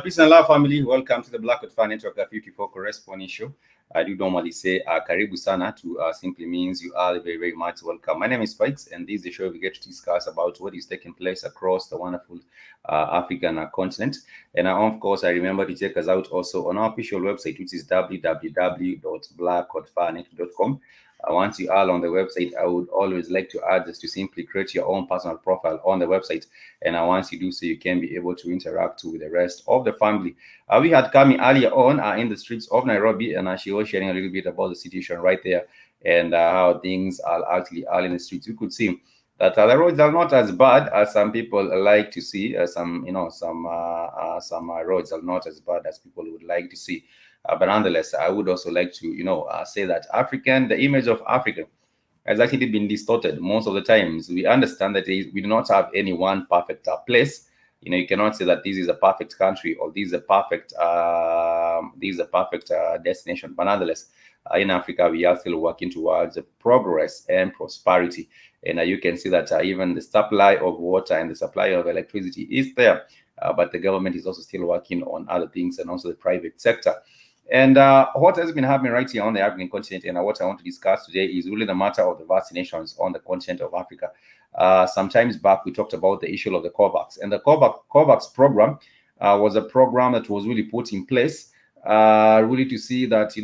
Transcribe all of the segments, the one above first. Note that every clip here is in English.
Peace and love, family. Welcome to the Black Fire Network 54 Correspondence show. I do normally say Karibu Sana to simply means you are very, very much welcome. My name is Spikes, and this is the show we get to discuss about what is taking place across the wonderful African continent. And of course, I remember to check us out also on our official website, which is www.blackfirenet.com. Once you are on the website, I would always like to add just to simply create your own personal profile on the website. And once you do so, you can be able to interact with the rest of the family. We had Kami earlier on in the streets of Nairobi, and she was sharing a little bit about the situation right there and how things are actually in the streets. You could see that the roads are not as bad as some people like to see. Some roads are not as bad as people would like to see. But nonetheless, I would also like to, say that the image of Africa has actually been distorted most of the times. We understand that we do not have any one perfect place. You cannot say that this is a perfect country or this is a perfect destination. But nonetheless, in Africa, we are still working towards progress and prosperity. And you can see that even the supply of water and the supply of electricity is there. But the government is also still working on other things, and also the private sector. And what has been happening right here on the African continent, and what I want to discuss today, is really the matter of the vaccinations on the continent of Africa. Sometimes back, we talked about the issue of the COVAX, and the COVAX program was a program that was really put in place really to see that,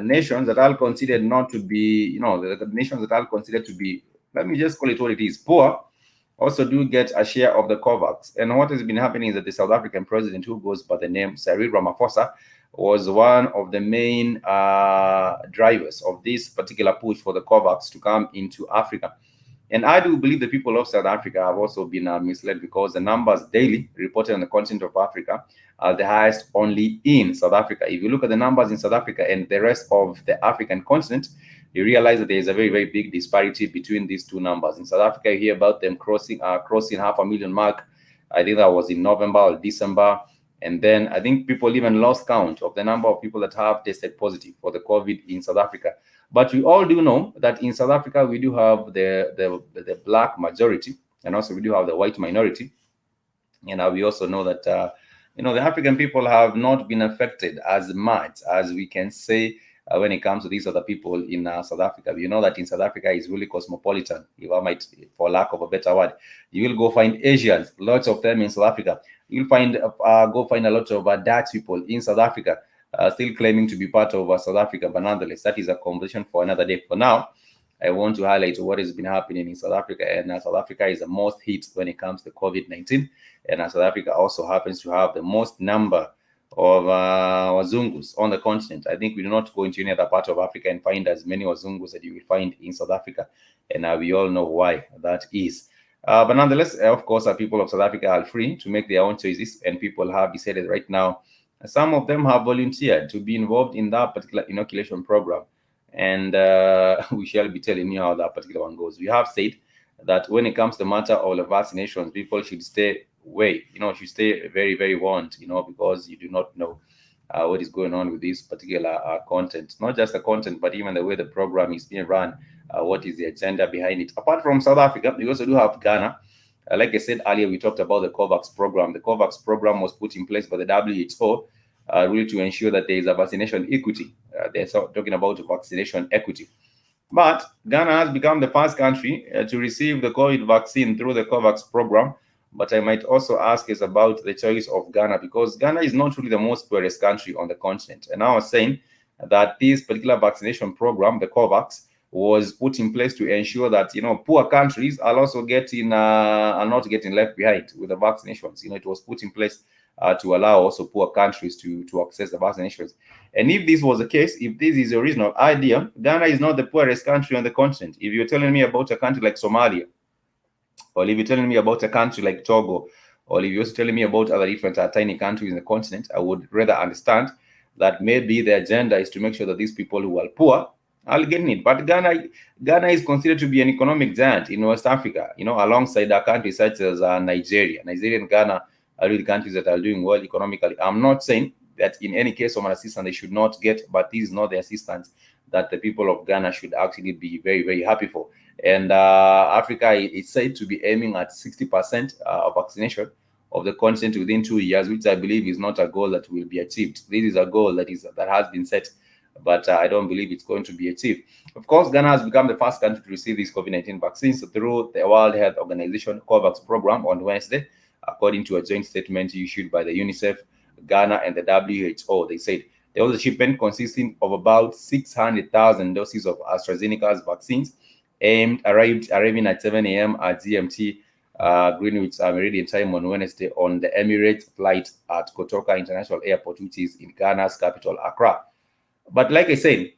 nations that are considered not to be, the nations that are considered to be, let me just call it what it is, poor, also do get a share of the COVAX. And what has been happening is that the South African president, who goes by the name Cyril Ramaphosa, was one of the main drivers of this particular push for the COVAX to come into Africa. And I do believe the people of South Africa have also been misled, because the numbers daily reported on the continent of Africa are the highest only in South Africa. If you look at the numbers in South Africa and the rest of the African continent, you realize that there is a very, very big disparity between these two numbers. In South Africa, you hear about them crossing 500,000 mark. I think that was in November or December. And then I think people even lost count of the number of people that have tested positive for the COVID in South Africa. But we all do know that in South Africa, we do have the black majority, and also we do have the white minority. And we also know that, the African people have not been affected as much as we can say when it comes to these other people in South Africa. You know that in South Africa is really cosmopolitan, if I might, for lack of a better word. You will go find Asians, lots of them in South Africa. You'll find go find a lot of Dutch people in South Africa, still claiming to be part of South Africa. But nonetheless, that is a conversation for another day. For now, I want to highlight what has been happening in South Africa. And South Africa is the most hit when it comes to COVID-19. And South Africa also happens to have the most number of Wazungus on the continent. I think we do not go into any other part of Africa and find as many Wazungus that you will find in South Africa, and we all know why that is. But nonetheless, of course, people of South Africa are free to make their own choices, and people have decided right now. Some of them have volunteered to be involved in that particular inoculation program, and we shall be telling you how that particular one goes. We have said that when it comes to the matter of the vaccinations, people should stay away, should stay very, very warned, because you do not know what is going on with this particular content. Not just the content, but even the way the program is being run. What is the agenda behind it? Apart from South Africa, we also do have Ghana. Like I said earlier, we talked about the COVAX program. The COVAX program was put in place by the WHO really to ensure that there is a vaccination equity. They're talking about vaccination equity. But Ghana has become the first country to receive the COVID vaccine through the COVAX program. But I might also ask is about the choice of Ghana, because Ghana is not really the most poorest country on the continent. And I was saying that this particular vaccination program, the COVAX, was put in place to ensure that poor countries are also getting are not getting left behind with the vaccinations. It was put in place to allow also poor countries to access the vaccinations. And if this was the case, if this is the original idea, Ghana is not the poorest country on the continent. If you're telling me about a country like Somalia, or if you're telling me about a country like Togo, or if you're also telling me about other different tiny countries in the continent, I would rather understand that maybe the agenda is to make sure that these people who are poor are getting it. But Ghana is considered to be an economic giant in West Africa, alongside countries such as Nigeria. Nigeria and Ghana are really countries that are doing well economically. I'm not saying that in any case of an assistance they should not get, but this is not the assistance that the people of Ghana should actually be very, very happy for. And Africa is said to be aiming at 60% of vaccination of the continent within 2 years, which I believe is not a goal that will be achieved. This is a goal that has been set, but I don't believe it's going to be achieved. Of course, Ghana has become the first country to receive these COVID-19 vaccines through the World Health Organization COVAX program on Wednesday, according to a joint statement issued by the UNICEF, Ghana, and the WHO. They said there was a shipment consisting of about 600,000 doses of AstraZeneca's vaccines arriving at 7 a.m. at GMT, Greenwich Meridian time on Wednesday on the Emirates flight at Kotoka International Airport, which is in Ghana's capital, Accra. But like I said,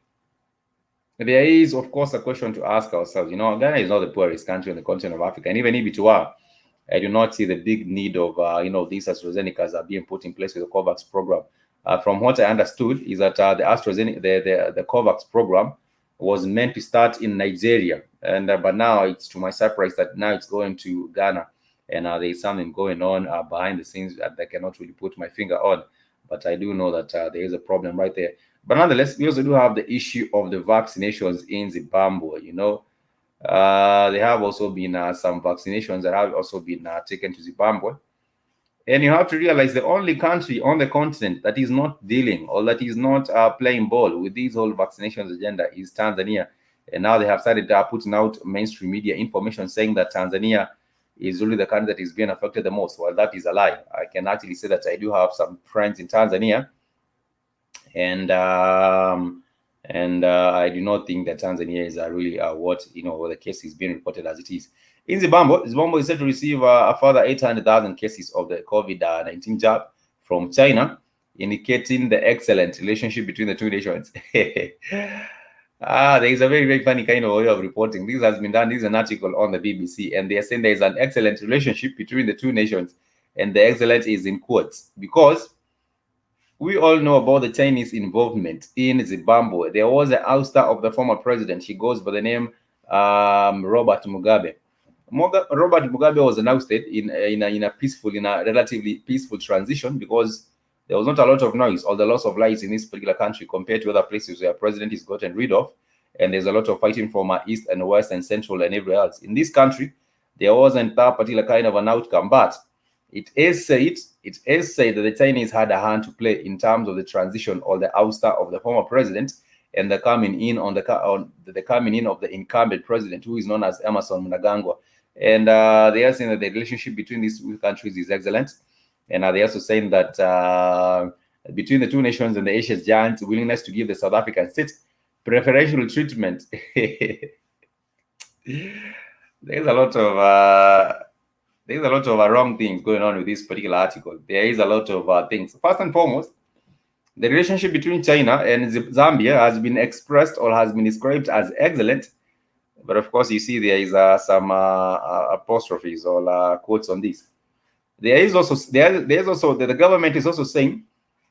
there is, of course, a question to ask ourselves. Ghana is not the poorest country on the continent of Africa, and even if it were, I do not see the big need of, these AstraZenecas are being put in place with the COVAX program. From what I understood is that the AstraZeneca, the COVAX program was meant to start in Nigeria, and but now it's, to my surprise, that now it's going to Ghana, and there is something going on behind the scenes that I cannot really put my finger on, but I do know that there is a problem right there. But nonetheless, we also do have the issue of the vaccinations in Zimbabwe. There have also been some vaccinations that have also been taken to Zimbabwe. And you have to realize the only country on the continent that is not dealing or that is not playing ball with this whole vaccinations agenda is Tanzania. And now they have started putting out mainstream media information saying that Tanzania is really the country that is being affected the most. Well, that is a lie. I can actually say that I do have some friends in Tanzania, and I do not think that Tanzania is really what the case is being reported as it is. In Zimbabwe is set to receive a further 800,000 cases of the COVID-19 jab from China, indicating the excellent relationship between the two nations. There is a very, very funny kind of way of reporting. This has been done. This is an article on the BBC, and they are saying there is an excellent relationship between the two nations, and the excellent is in quotes, because we all know about the Chinese involvement in Zimbabwe. There was an ouster of the former president. He goes by the name Robert Mugabe. Robert Mugabe was ousted in a relatively peaceful transition, because there was not a lot of noise or the loss of lives in this particular country compared to other places where a president is gotten rid of, and there's a lot of fighting from east and west and central and everywhere else. In this country, there wasn't that particular kind of an outcome, but it is said that the Chinese had a hand to play in terms of the transition or the ouster of the former president and the coming in of the incumbent president, who is known as Emerson Mnangagwa. And they are saying that the relationship between these two countries is excellent. And they're also saying that between the two nations and the Asia's giant willingness to give the South African state preferential treatment. There's a lot of wrong things going on with this particular article. There is a lot of things. First and foremost, The relationship between China and Zambia has been expressed or has been described as excellent, but of course, you see there is some apostrophes or quotes on this. There is also there is also the government is also saying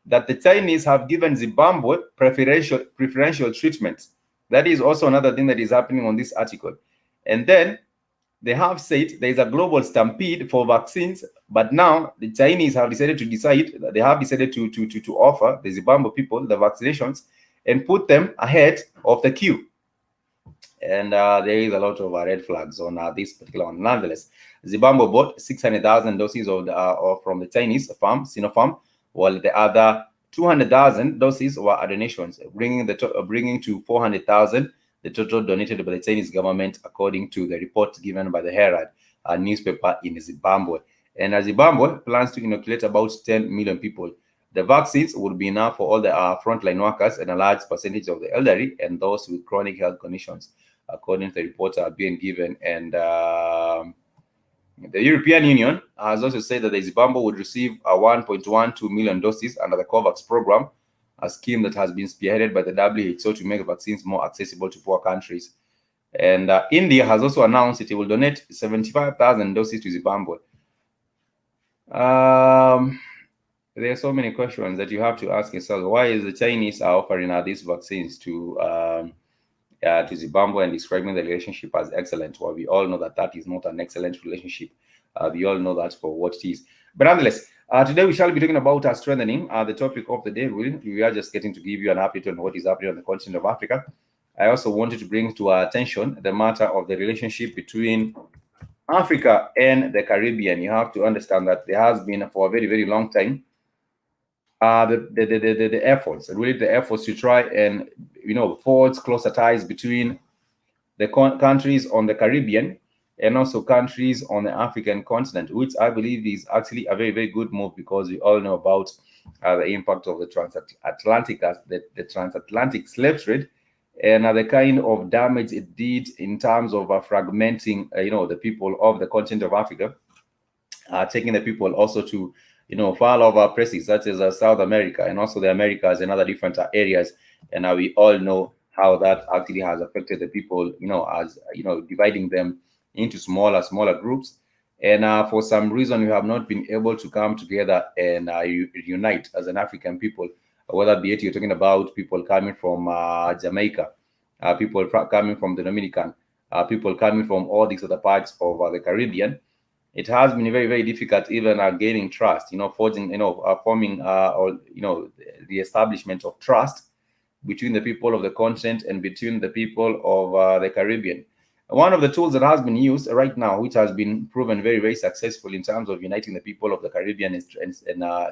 that the Chinese have given Zimbabwe preferential treatment. That is also another thing that is happening on this article. And then they have said there is a global stampede for vaccines, but now the Chinese have decided to offer the Zimbabwe people the vaccinations and put them ahead of the queue. And there is a lot of red flags on this particular one. Nonetheless, Zimbabwe bought 600,000 doses from the Chinese farm, Sinopharm, while the other 200,000 doses were donations, bringing to 400,000 the total donated by the Chinese government, according to the report given by the Herald, a newspaper in Zimbabwe. And Zimbabwe plans to inoculate about 10 million people. The vaccines would be enough for all the frontline workers and a large percentage of the elderly and those with chronic health conditions, according to the reports are being given. And the European Union has also said that the Zimbabwe would receive a 1.12 million doses under the COVAX program, a scheme that has been spearheaded by the WHO to make vaccines more accessible to poor countries. And India has also announced it will donate 75,000 doses to Zimbabwe. There are so many questions that you have to ask yourself. Why is the Chinese are offering these vaccines to Zimbabwe and describing the relationship as excellent? Well, we all know that that is not an excellent relationship. We all know that for what it is. But nonetheless, today we shall be talking about strengthening. The topic of the day, we are just getting to give you an update on what is happening on the continent of Africa. I also wanted to bring to our attention the matter of the relationship between Africa and the Caribbean. You have to understand that there has been for a very, very long time the efforts, really the efforts to try and forge closer ties between the countries on the Caribbean and also countries on the African continent, which I believe is actually a very, very good move, because we all know about the impact of the transatlantic slave trade and the kind of damage it did in terms of fragmenting, the people of the continent of Africa, taking the people also to far over places such as South America and also the Americas and other different areas. And we all know how that actually has affected the people, as dividing them into smaller groups. And for some reason, we have not been able to come together and unite as an African people, whether be it you're talking about people coming from Jamaica, people coming from the Dominican, people coming from all these other parts of the Caribbean. It has been very, very difficult even gaining trust, forging, forming or the establishment of trust between the people of the continent and between the people of the Caribbean. One of the tools that has been used right now, which has been proven very, very successful in terms of uniting the people of the Caribbean and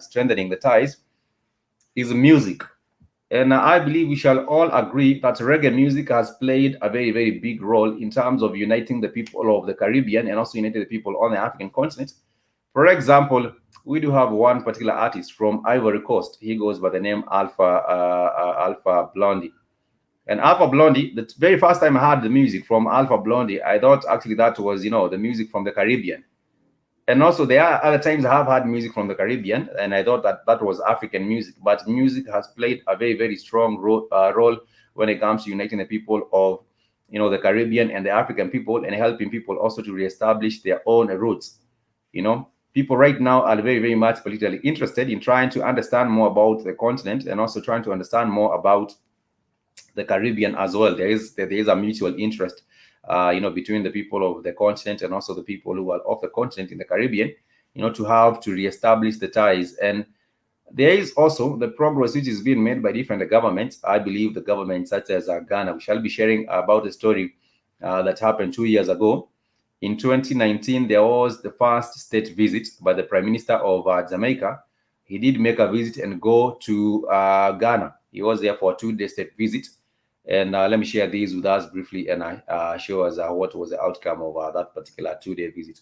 strengthening the ties, is music. And I believe we shall all agree that reggae music has played a very, very big role in terms of uniting the people of the Caribbean and also uniting the people on the African continent. For example, we do have one particular artist from Ivory Coast. He goes by the name Alpha Blondy. And Alpha Blondy, the very first time I heard the music from Alpha Blondy, I thought actually that was, the music from the Caribbean. And also there are other times I have had music from the Caribbean, and I thought that that was African music. But music has played a very, very strong role when it comes to uniting the people of, the Caribbean and the African people, and helping people also to reestablish their own roots. People right now are very, very much politically interested in trying to understand more about the continent and also trying to understand more about the Caribbean as well. There is a mutual interest, between the people of the continent and also the people who are of the continent in the Caribbean, to have to reestablish the ties. And there is also the progress which is being made by different governments. I believe the governments such as Ghana. We shall be sharing about a story that happened 2 years ago. In 2019, there was the first state visit by the Prime Minister of Jamaica. He did make a visit and go to Ghana. He was there for a 2-day state visit. And let me share these with us briefly and show us what was the outcome of that particular 2-day visit.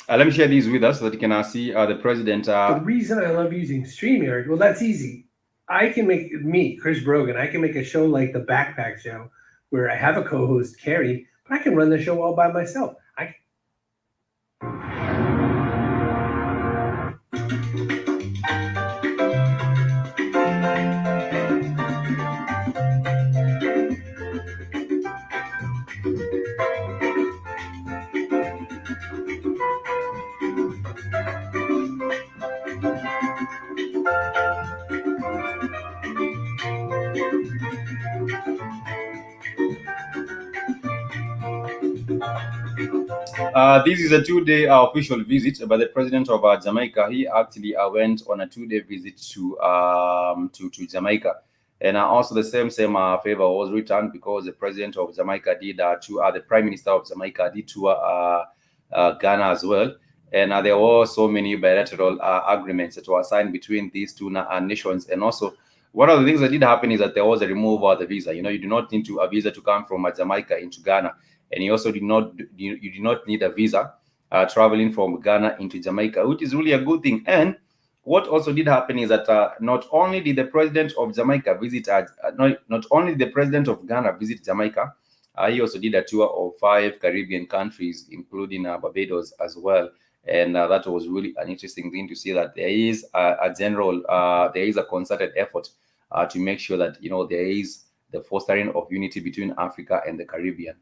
Let me share these with us so that you can see the president. The reason I love using StreamYard, well, that's easy. I can make me, Chris Brogan, I can make a show like the Backpack Show where I have a co-host, Carrie, but I can run the show all by myself. This is a 2-day official visit by the president of Jamaica. He actually went on a 2-day visit to Jamaica, and also the same favor was returned because the president of Jamaica did the prime minister of Jamaica did tour Ghana as well, and there were so many bilateral agreements that were signed between these two nations, and also. One of the things that did happen is that there was a removal of the visa. You know, you do not need a visa to come from Jamaica into Ghana, and you also you do not need a visa traveling from Ghana into Jamaica, which is really a good thing. And what also did happen is that not only did the president of Jamaica visit, not only did the president of Ghana visit Jamaica, he also did a tour of 5 Caribbean countries, including Barbados as well. And that was really an interesting thing to see that there is there is a concerted effort to make sure that there is the fostering of unity between Africa and the Caribbean.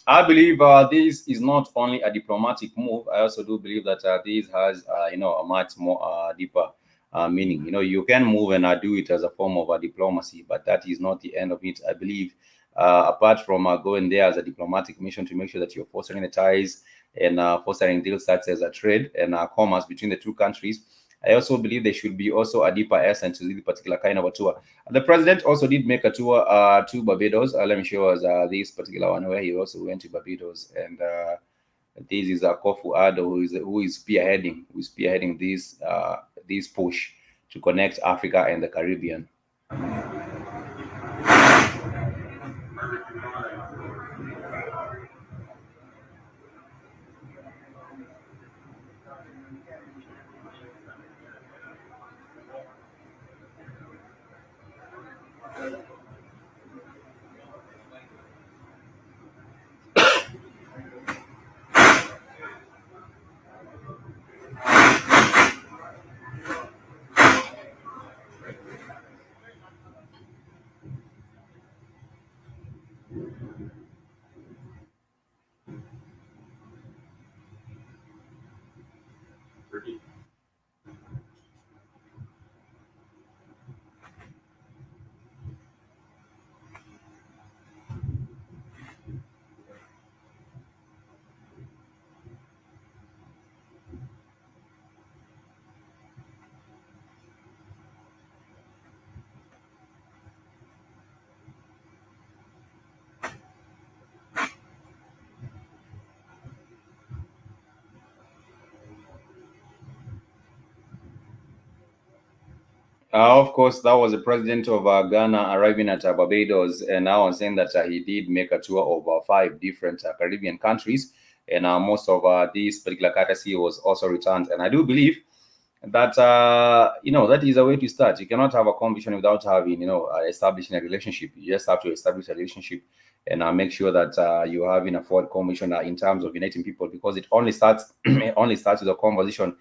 I believe this is not only a diplomatic move. I also do believe that this has, a much more deeper meaning. You can move and do it as a form of diplomacy, but that is not the end of it. I believe, apart from going there as a diplomatic mission to make sure that you're fostering the ties and fostering deals such as a trade and commerce between the two countries, I also believe there should be also a deeper essence to this particular kind of a tour. The president also did make a tour to Barbados. Let me show us this particular one where he also went to Barbados, and this is Kofu Addo who is spearheading this push to connect Africa and the Caribbean. Of course, that was the president of Ghana arriving at Barbados, and now I'm saying that he did make a tour of 5 different Caribbean countries, and most of these particular courtesy was also returned. And I do believe that that is a way to start. You cannot have a conversation without having establishing a relationship. You just have to establish a relationship and make sure that you are having a forward conversation in terms of uniting people, because it only starts it only starts with a conversation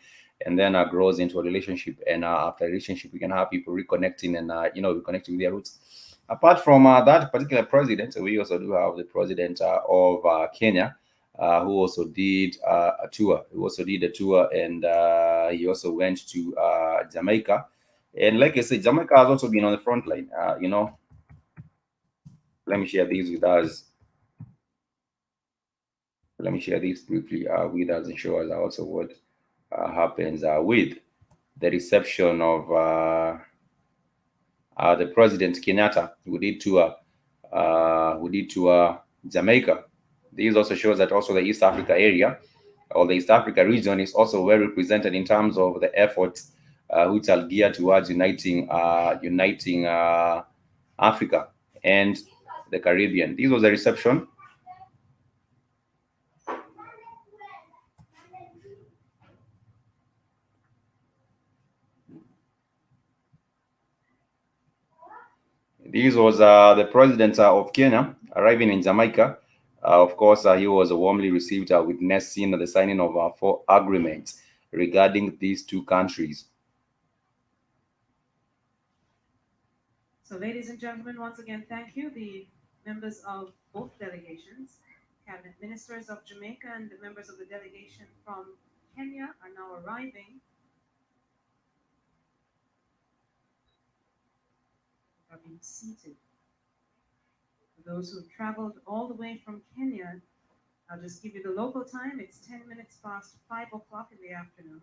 and then grows into a relationship. And after a relationship, we can have people reconnecting and reconnecting with their roots. apart from that particular president, we also do have the president of Kenya, who also did a tour. He also did a tour, and he also went to Jamaica. And like I said, Jamaica has also been on the front line. Let me share these with us. Let me share this briefly with us and show us also what happens with the reception of the President Kenyatta, who did tour Jamaica. This also shows that also the East Africa area or the East Africa region is also well represented in terms of the efforts which are geared towards uniting Africa and the Caribbean. This was a reception. This was the president of Kenya arriving in Jamaica. Of course, he was warmly received, witnessing the signing of 4 agreements regarding these 2 countries. So, ladies and gentlemen, once again, thank you. The members of both delegations, cabinet ministers of Jamaica and the members of the delegation from Kenya are now arriving. Are being seated. For those who traveled all the way from Kenya, I'll just give you the local time. It's 10 minutes past 5 o'clock in the afternoon.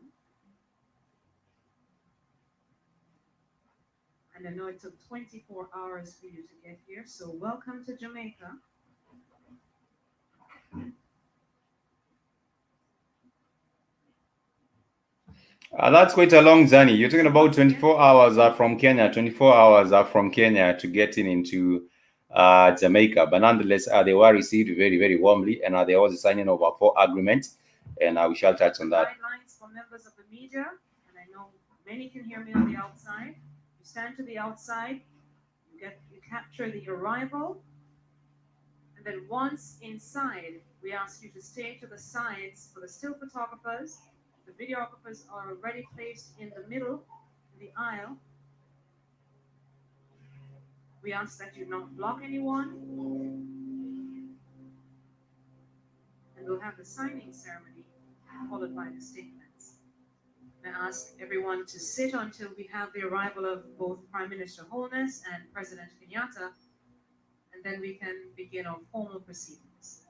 And I know it took 24 hours for you to get here, so welcome to Jamaica. That's quite a long journey. You're talking about 24 hours from Kenya, 24 hours from Kenya to getting into Jamaica. But nonetheless, they were received very, very warmly, and there was a signing of 4 agreements, and we shall touch on that. Guidelines for members of the media, and I know many can hear me on the outside. You stand to the outside, you capture the arrival, and then once inside, we ask you to stay to the sides for the still photographers. The videographers are already placed in the middle, in the aisle. We ask that you not block anyone. And we'll have the signing ceremony followed by the statements. I ask everyone to sit until we have the arrival of both Prime Minister Holness and President Kenyatta, and then we can begin our formal proceedings.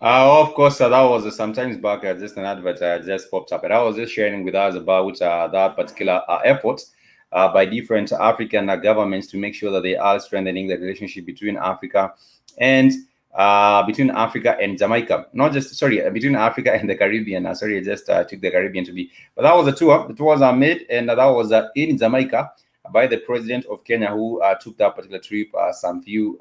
Of course, that was sometimes back, just an advert just popped up, and I was just sharing with us about that particular effort by different African governments to make sure that they are strengthening the relationship between Africa and Jamaica. Not just, between Africa and the Caribbean. I just took the Caribbean to be, but that was a tour. The tours are made, and that was in Jamaica by the president of Kenya, who took that particular trip some few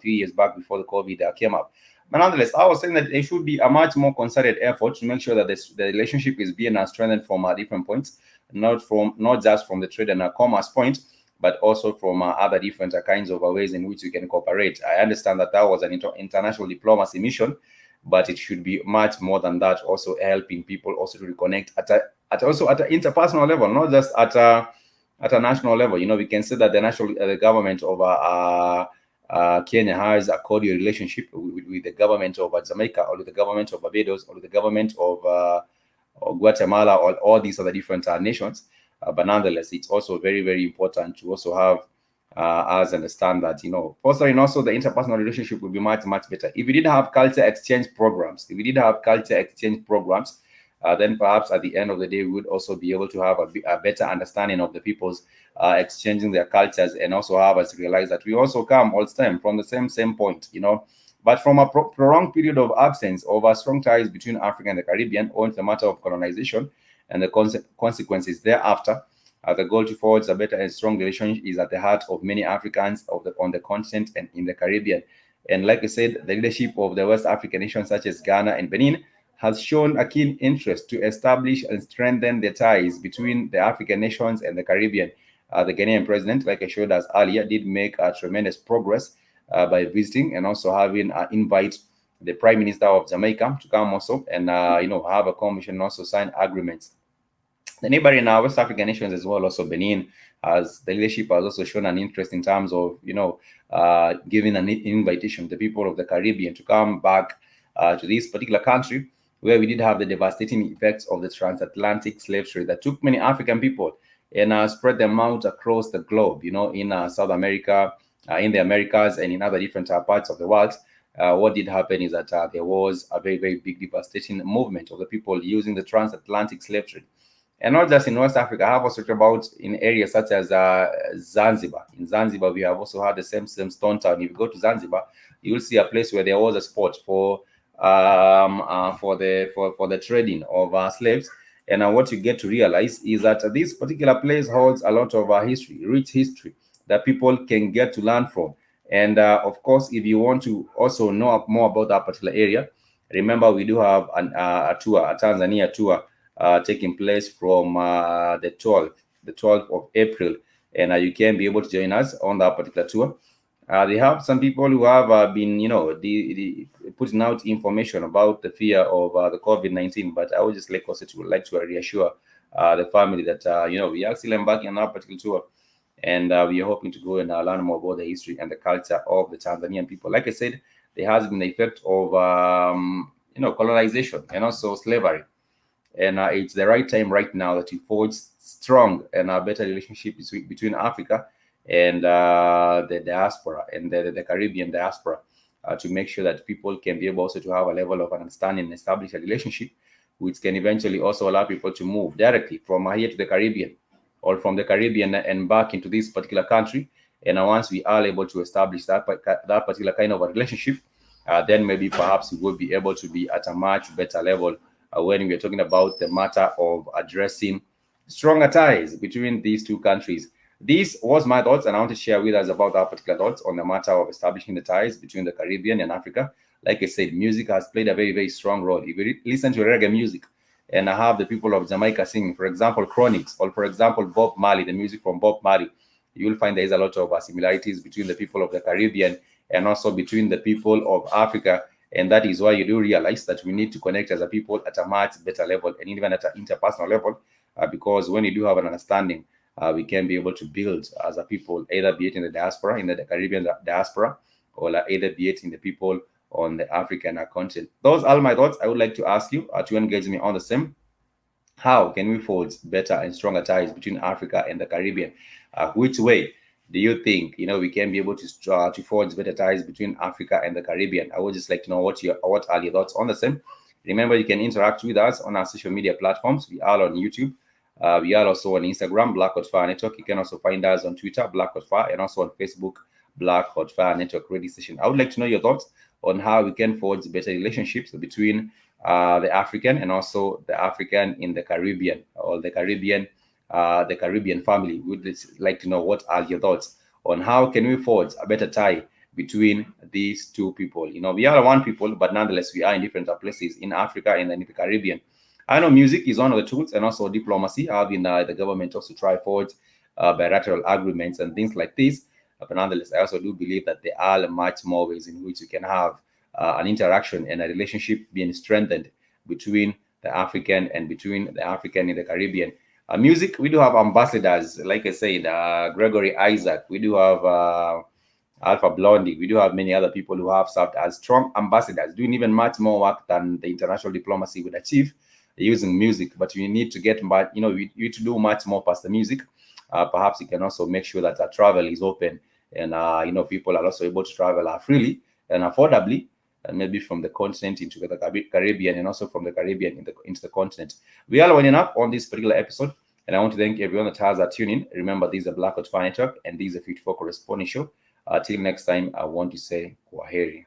years back before the COVID came up. But nonetheless, I was saying that there should be a much more concerted effort to make sure that the relationship is being strengthened from different points, not just from the trade and commerce point, but also from other different kinds of ways in which we can cooperate. I understand that was an international diplomacy mission, but it should be much more than that. Also helping people also to reconnect at an interpersonal level, not just at a national level. We can say that the government of Kenya has a cordial relationship with the government of Jamaica, or with the government of Barbados, or with the government of Guatemala, or all these other different nations. But nonetheless, it's also very, very important to also have us understand that, fostering also the interpersonal relationship would be much, much better. If we did have culture exchange programs, then perhaps at the end of the day, we would also be able to have a better understanding of the people's exchanging their cultures, and also have us realize that we also come all stem from the same point, But from a prolonged period of absence of strong ties between Africa and the Caribbean, owing to the matter of colonization and the consequences thereafter, the goal to forge a better and strong relationship is at the heart of many Africans on the continent and in the Caribbean. And like I said, the leadership of the West African nations such as Ghana and Benin has shown a keen interest to establish and strengthen the ties between the African nations and the Caribbean. The Ghanaian president, like I showed us earlier, did make tremendous progress by visiting and also having invite the Prime Minister of Jamaica to come also and have a commission and also sign agreements. The neighboring West African nations as well, also Benin, as the leadership has also shown an interest in terms of giving an invitation to the people of the Caribbean to come back to this particular country, where we did have the devastating effects of the transatlantic slave trade that took many African people and spread them out across the globe, in South America, in the Americas, and in other different parts of the world. What did happen is that there was a very, very big devastating movement of the people using the transatlantic slave trade. And not just in West Africa, I have also talked about in areas such as Zanzibar. In Zanzibar, we have also had the same stone town. If you go to Zanzibar, you will see a place where there was a spot for the trading of slaves. And what you get to realize is that this particular place holds a lot of history, rich history that people can get to learn from. And of course, if you want to also know more about that particular area, remember we do have a tour, a Tanzania tour, taking place from the 12th of April, and you can be able to join us on that particular tour. They have some people who have been, putting out information about the fear of the COVID-19, but I would just like to reassure the family that we are still embarking on that particular tour, and we are hoping to go and learn more about the history and the culture of the Tanzanian people. Like I said, there has been the effect of colonization and also slavery. And it's the right time right now that we forge strong and a better relationship between Africa and the diaspora and the Caribbean diaspora to make sure that people can be able also to have a level of understanding and establish a relationship, which can eventually also allow people to move directly from here to the Caribbean or from the Caribbean and back into this particular country. And once we are able to establish that particular kind of a relationship, then maybe perhaps we will be able to be at a much better level when we're talking about the matter of addressing stronger ties between these two countries. This was my thoughts, and I want to share with us about our particular thoughts on the matter of establishing the ties between the Caribbean and Africa. Like I said, music has played a very, very strong role. If you listen to reggae music and I have the people of Jamaica singing, for example, Chronics, or for example, Bob Marley, the music from Bob Marley, you will find there is a lot of similarities between the people of the Caribbean and also between the people of Africa. And that is why you do realize that we need to connect as a people at a much better level and even at an interpersonal level, because when you do have an understanding, we can be able to build as a people, either be it in the diaspora, in the Caribbean diaspora, or either be it in the people on the African continent. Those are my thoughts. I would like to ask you to engage me on the same. How can we forge better and stronger ties between Africa and the Caribbean? Which way do you think we can be able to forge better ties between Africa and the Caribbean? I would just like to know what are your thoughts on the same. Remember, you can interact with us on our social media platforms. We are on YouTube. We are also on Instagram, Black Hot Fire Network. You can also find us on Twitter, Black Hot Fire, and also on Facebook, Black Hot Fire Network Radio Station. I would like to know your thoughts on how we can forge better relationships between the African and also the African in the Caribbean, or the Caribbean family. We'd like to know what are your thoughts on how can we forge a better tie between these two people. We are one people, but nonetheless we are in different places in Africa and then in the Caribbean. I know music is one of the tools, and also diplomacy, having the government also try forge bilateral agreements and things like this. But nonetheless, I also do believe that there are much more ways in which you can have an interaction and a relationship being strengthened between the African and between the African in the Caribbean. Music, we do have ambassadors, like I said, Gregory Isaac. We do have Alpha Blondie. We do have many other people who have served as strong ambassadors, doing even much more work than the international diplomacy would achieve using music. But you need to get, you need to do much more past the music. Perhaps you can also make sure that travel is open and people are also able to travel freely and affordably maybe from the continent into the Caribbean, and also from the Caribbean into the continent. We are winding up on this particular episode, and I want to thank everyone that has tuning in. Remember, this is a Black Hot Fire Network, and this is a Fit for Correspondence show. Till next time, I want to say kwaheri.